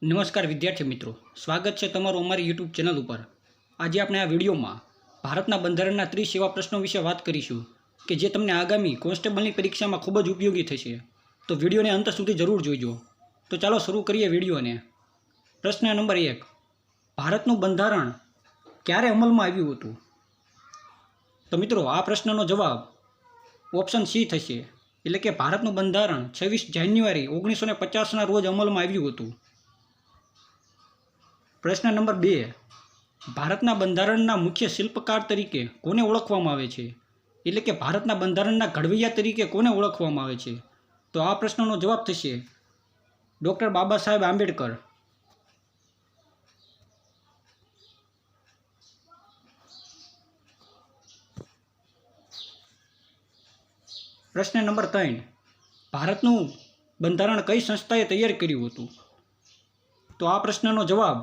નમસ્કાર વિદ્યાર્થી મિત્રો, સ્વાગત છે તમારું અમારી યુટ્યુબ ચેનલ ઉપર। આજે આપણે આ વિડીયોમાં ભારતના બંધારણના 30 એવા પ્રશ્નો વિશે વાત કરીશું કે જે તમને આગામી કોન્સ્ટેબલની પરીક્ષામાં ખૂબ જ ઉપયોગી થશે। તો વિડીયોને અંત સુધી જરૂર જોઈજો। તો ચાલો શરૂ કરીએ વિડીયોને। પ્રશ્ન નંબર 1, ભારતનું બંધારણ ક્યારે અમલમાં આવ્યું હતું? તો મિત્રો આ પ્રશ્નનો જવાબ ઓપ્શન સી થશે, એટલે કે ભારતનું બંધારણ 26 જાન્યુઆરી 1950ના રોજ અમલમાં આવ્યું હતું। પ્રશ્ન નંબર 2, ભારતના બંધારણના મુખ્ય શિલ્પકાર તરીકે કોને ઓળખવામાં આવે છે? એટલે કે ભારતના બંધારણના ઘડવૈયા તરીકે કોને ઓળખવામાં આવે છે? તો આ પ્રશ્નનો જવાબ થશે ડૉક્ટર બાબા સાહેબ આંબેડકર। પ્રશ્ન નંબર 3, ભારતનું બંધારણ કઈ સંસ્થાએ તૈયાર કર્યું હતું? તો આ પ્રશ્નનો જવાબ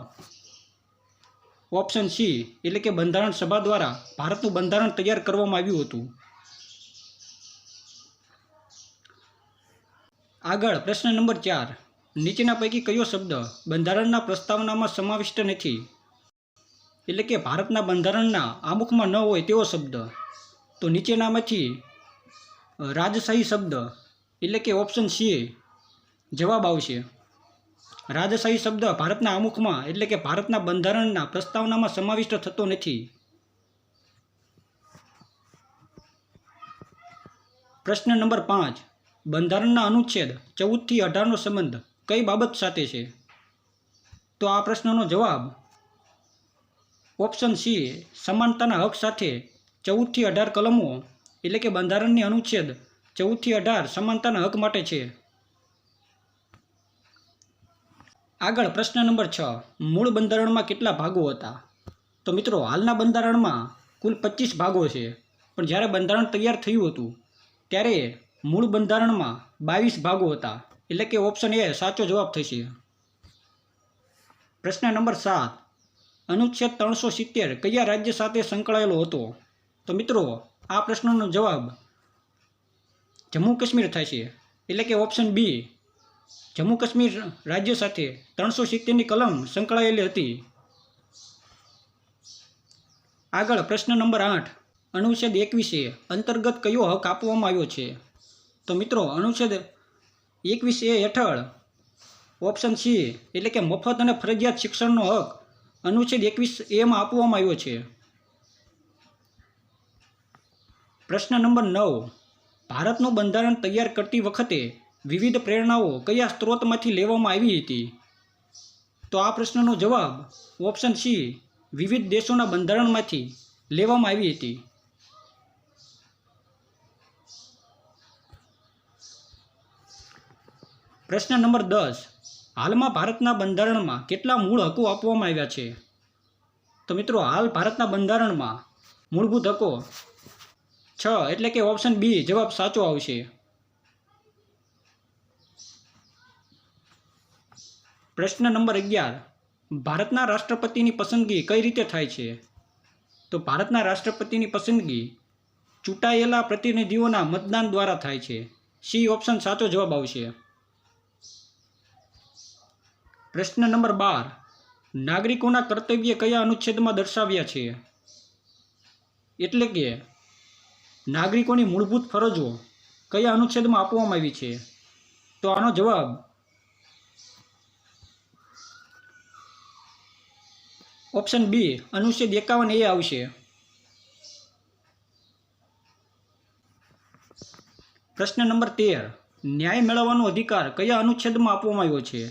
ઓપ્શન સી, એટલે કે બંધારણ સભા દ્વારા ભારતનું બંધારણ તૈયાર કરવામાં આવ્યું હતું। આગળ પ્રશ્ન નંબર 4, નીચેના પૈકી કયો શબ્દ બંધારણના પ્રસ્તાવનામાં સમાવિષ્ટ નથી? એટલે કે ભારતના બંધારણના આમુખમાં ન હોય તેવો શબ્દ। તો નીચેનામાંથી રાજશાહી શબ્દ, એટલે કે ઓપ્શન સી જવાબ આવશે। રાજશાહી શબ્દ ભારતના આમુખમાં, એટલે કે ભારતના બંધારણના પ્રસ્તાવનામાં સમાવિષ્ટ થતો નથી। પ્રશ્ન નંબર 5, બંધારણના અનુચ્છેદ 14 થી 18નો સંબંધ કઈ બાબત સાથે છે? તો આ પ્રશ્નનો જવાબ ઓપ્શન સી સમાનતાના હક સાથે 14 થી 18 કલમો, એટલે કે બંધારણની અનુચ્છેદ 14 થી 18 સમાનતાના હક માટે છે। આગળ પ્રશ્ન નંબર 6, મૂળ બંધારણમાં કેટલા ભાગો હતા? તો મિત્રો હાલના બંધારણમાં કુલ 25 ભાગો છે, પણ જ્યારે બંધારણ તૈયાર થયું હતું ત્યારે મૂળ બંધારણમાં 22 ભાગો હતા, એટલે કે ઓપ્શન એ સાચો જવાબ થશે। પ્રશ્ન નંબર 7, અનુચ્છેદ 370 કયા રાજ્ય સાથે સંકળાયેલો હતો? તો મિત્રો આ પ્રશ્નનો જવાબ જમ્મુ કાશ્મીર થશે, એટલે કે ઓપ્શન બી જમ્મુ કાશ્મીર રાજ્ય સાથે 370ની કલમ સંકળાયેલી હતી। આગળ પ્રશ્ન નંબર 8, અનુચ્છેદ 21A અંતર્ગત કયો હક આપવામાં આવ્યો છે? તો મિત્રો અનુચ્છેદ 21A હેઠળ ઓપ્શન સી, એટલે કે મફત અને ફરજિયાત શિક્ષણનો હક અનુચ્છેદ 21A આપવામાં આવ્યો છે। પ્રશ્ન નંબર 9, ભારતનું બંધારણ તૈયાર કરતી વખતે વિવિધ પ્રેરણાઓ કયા સ્ત્રોતમાંથી લેવામાં આવી હતી? તો આ પ્રશ્નનો જવાબ ઓપ્શન સી વિવિધ દેશોના બંધારણમાંથી લેવામાં આવી હતી। પ્રશ્ન નંબર 10, હાલમાં ભારતના બંધારણમાં કેટલા મૂળ હકો આપવામાં આવ્યા છે? તો મિત્રો હાલ ભારતના બંધારણમાં મૂળભૂત હકો 6, એટલે કે ઓપ્શન બી જવાબ સાચો આવશે। પ્રશ્ન નંબર 11, ભારતના રાષ્ટ્રપતિની પસંદગી કઈ રીતે થાય છે? તો ભારતના રાષ્ટ્રપતિની પસંદગી ચૂંટાયેલા પ્રતિનિધિઓના મતદાન દ્વારા થાય છે। સી ઓપ્શન સાચો જવાબ આવશે। પ્રશ્ન નંબર 12, નાગરિકોના કર્તવ્ય કયા અનુચ્છેદમાં દર્શાવ્યા છે? એટલે કે નાગરિકોની મૂળભૂત ફરજો કયા અનુચ્છેદમાં આપવામાં આવી છે? તો આનો જવાબ ઓપ્શન બી અનુચ્છેદ 51A આવશે। પ્રશ્ન નંબર 13, ન્યાય મેળવવાનો અધિકાર કયા અનુચ્છેદમાં આપવામાં આવ્યો છે?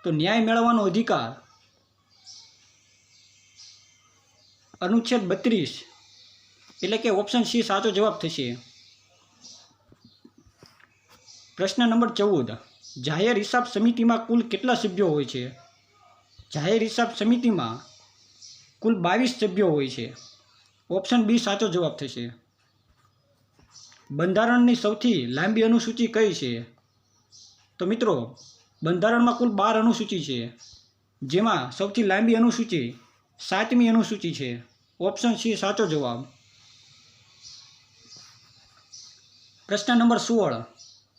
તો ન્યાય મેળવવાનો અધિકાર અનુચ્છેદ 32, એટલે કે ઓપ્શન સી સાચો જવાબ થશે। પ્રશ્ન નંબર 14, જાહેર હિસાબ સમિતિમાં કુલ કેટલા સભ્યો હોય છે? જાહેર હિસાબ સમિતિમાં કુલ 22 સભ્યો હોય છે। ઓપ્શન બી સાચો જવાબ થશે। બંધારણની સૌથી લાંબી અનુસૂચિ કઈ છે? તો મિત્રો બંધારણમાં કુલ 12 અનુસૂચિ છે, જેમાં સૌથી લાંબી અનુસૂચિ 7મી અનુસૂચિ છે। ઓપ્શન સી સાચો જવાબ। પ્રશ્ન નંબર 16,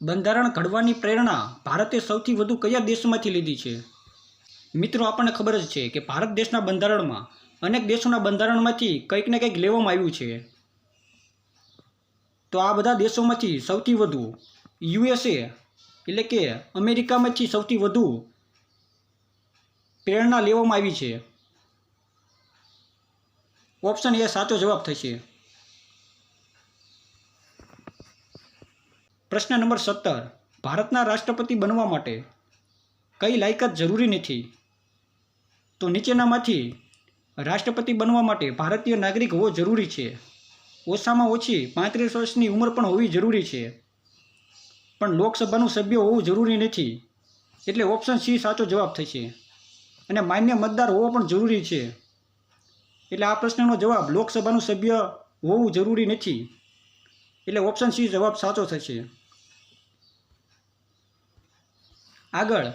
બંધારણ ઘડવાની પ્રેરણા ભારતે સૌથી વધુ કયા દેશમાંથી લીધી છે? મિત્રો, આપણને ખબર જ છે કે ભારત દેશના બંધારણમાં અનેક દેશોના બંધારણમાંથી કંઈક ને કંઈક લેવામાં આવ્યું છે. તો આ બધા દેશોમાંથી સૌથી વધુ USA એટલે કે અમેરિકામાંથી સૌથી વધુ પ્રેરણા લેવામાં આવી છે. ઓપ્શન એ સાચો જવાબ થશે. પ્રશ્ન નંબર 17. ભારતના રાષ્ટ્રપતિ બનવા માટે કઈ લાયકાત જરૂરી નથી? તો નીચેનામાંથી રાષ્ટ્રપતિ બનવા માટે ભારતીય નાગરિક હોવો જરૂરી છે. ઓછામાં ઓછી 35 વર્ષની ઉંમર પણ હોવી જરૂરી છે. પણ લોકસભાનું સભ્ય હોવું જરૂરી નથી. એટલે ઓપ્શન સી સાચો જવાબ થશે. અને માન્ય મતદાર હોવો પણ જરૂરી છે. એટલે આ પ્રશ્નનો જવાબ લોકસભાનું સભ્ય હોવું જરૂરી નથી. એટલે ઓપ્શન સી જવાબ સાચો થશે. આગળ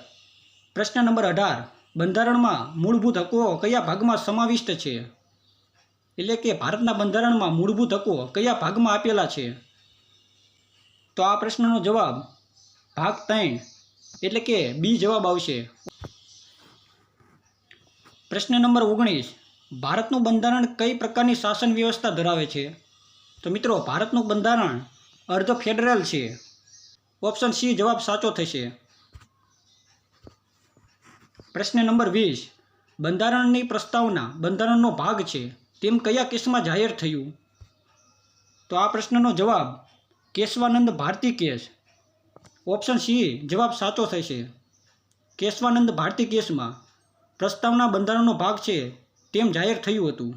પ્રશ્ન નંબર 18. બંધારણમાં મૂળભૂત હકો કયા ભાગમાં સમાવિષ્ટ છે? એટલે કે ભારતના બંધારણમાં મૂળભૂત હકો કયા ભાગમાં આપેલા છે? તો આ પ્રશ્નનો જવાબ ભાગ 3 એટલે કે બી જવાબ આવશે. પ્રશ્ન નંબર 19. ભારતનું બંધારણ કઈ પ્રકારની શાસન વ્યવસ્થા ધરાવે છે? તો મિત્રો, ભારતનું બંધારણ અર્ધ ફેડરલ છે. ઓપ્શન સી જવાબ સાચો થશે. પ્રશ્ન નંબર 20. બંધારણની પ્રસ્તાવના બંધારણનો ભાગ છે તેમ કયા કેસમાં જાહેર થયું? તો આ પ્રશ્નનો જવાબ Keshavananda Bharati case. Option C જવાબ સાચો થશે. કેશવાનંદ ભારતી કેસમાં પ્રસ્તાવના બંધારણનો ભાગ છે તેમ જાહેર થયું હતું.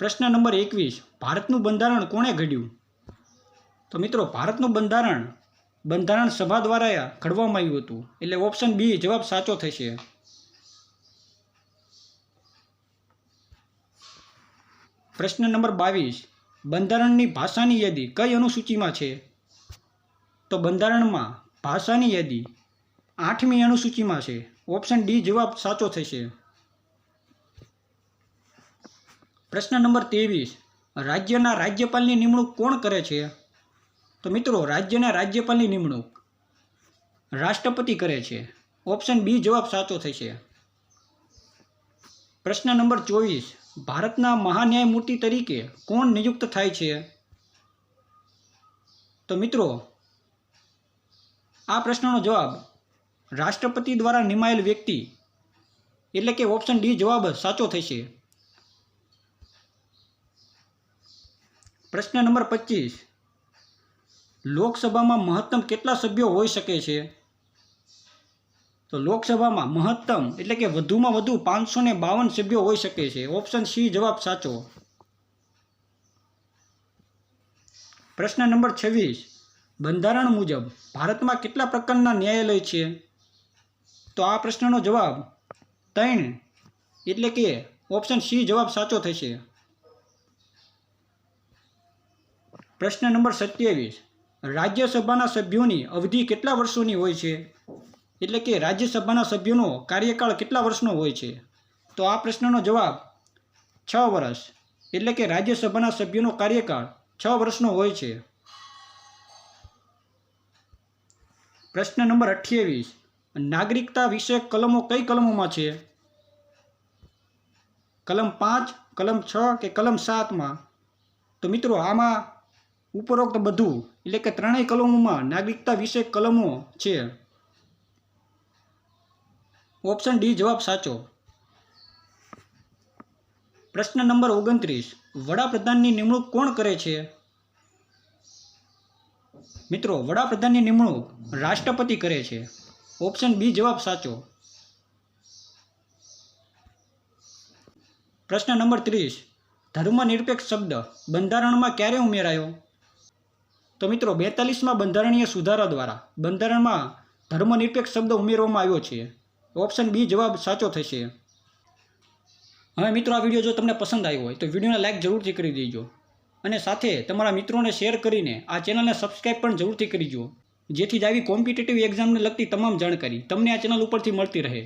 પ્રશ્ન નંબર 21. ભારતનું બંધારણ કોણે ઘડ્યું? તો મિત્રો, ભારતનું બંધારણ સભા દ્વારા ઘડવામાં આવ્યું હતું. એટલે ઓપ્શન બી જવાબ સાચો થશે. પ્રશ્ન નંબર 22. બંધારણની ભાષાની યાદી કઈ અનુસૂચિમાં છે? તો બંધારણમાં ભાષાની યાદી 8મી અનુસૂચિમાં છે. ઓપ્શન ડી જવાબ સાચો થશે. પ્રશ્ન નંબર 23. રાજ્યના રાજ્યપાલની નિમણૂક કોણ કરે છે? તો મિત્રો, રાજ્યના રાજ્યપાલની નિમણૂક રાષ્ટ્રપતિ કરે છે. ઓપ્શન બી જવાબ સાચો થશે. પ્રશ્ન નંબર 24. ભારતના મહાન્યાયમૂર્તિ તરીકે કોણ નિયુક્ત થાય છે? તો મિત્રો, આ પ્રશ્નનો જવાબ રાષ્ટ્રપતિ દ્વારા નિમાયેલ વ્યક્તિ એટલે કે ઓપ્શન ડી જવાબ સાચો થશે. પ્રશ્ન નંબર 25. લોકસભામાં મહત્તમ કેટલા સભ્યો હોઈ શકે છે? તો લોકસભામાં મહત્તમ એટલે કે વધુમાં વધુ 552 સભ્યો હોઈ શકે છે. ઓપ્શન સી જવાબ સાચો. પ્રશ્ન નંબર 26. બંધારણ મુજબ ભારતમાં કેટલા પ્રકારના ન્યાયાલય છે? તો આ પ્રશ્નનો જવાબ 3 એટલે કે ઓપ્શન સી જવાબ સાચો થશે. પ્રશ્ન નંબર 27. રાજ્યસભાના સભ્યોની અવધિ કેટલા વર્ષોની હોય છે? એટલે કે રાજ્યસભાના સભ્યોનો કાર્યકાળ કેટલા વર્ષનો હોય છે? તો આ પ્રશ્નનો જવાબ 6 વર્ષ એટલે કે રાજ્યસભાના સભ્યોનો કાર્યકાળ 6 વર્ષનો હોય છે. પ્રશ્ન નંબર 28. નાગરિકતા વિષયક કલમો કઈ કલમોમાં છે? કલમ 5, કલમ 6 કે કલમ 7માં? તો મિત્રો, આમાં ઉપરોક્ત બધું એટલે કે ત્રણેય કલમોમાં નાગરિકતા વિષયક કલમો છે. ઓપ્શન ડી જવાબ સાચો. પ્રશ્ન નંબર 29. વડાપ્રધાનની નિમણૂક કોણ કરે છે? મિત્રો, વડાપ્રધાનની નિમણૂક રાષ્ટ્રપતિ કરે છે. ઓપ્શન બી જવાબ સાચો. પ્રશ્ન નંબર 30. ધર્મનિરપેક્ષ શબ્દ બંધારણમાં ક્યારે ઉમેરાયો? તો મિત્રો, 42માં બંધારણીય સુધારા દ્વારા બંધારણમાં ધર્મનિરપેક્ષ શબ્દ ઉમેરવામાં આવ્યો છે. ઓપ્શન બી જવાબ સાચો થશે. હવે મિત્રો, આ વિડીયો જો તમને પસંદ આવ્યો હોય તો વિડીયોને લાઇક જરૂરથી કરી દેજો અને સાથે તમારા મિત્રોને શેર કરીને આ ચેનલને સબસ્ક્રાઈબ પણ જરૂરથી કરીજો, જેથી જ આવી કોમ્પિટિટિવ એક્ઝામને લગતી તમામ જાણકારી તમને આ ચેનલ ઉપરથી મળતી રહે.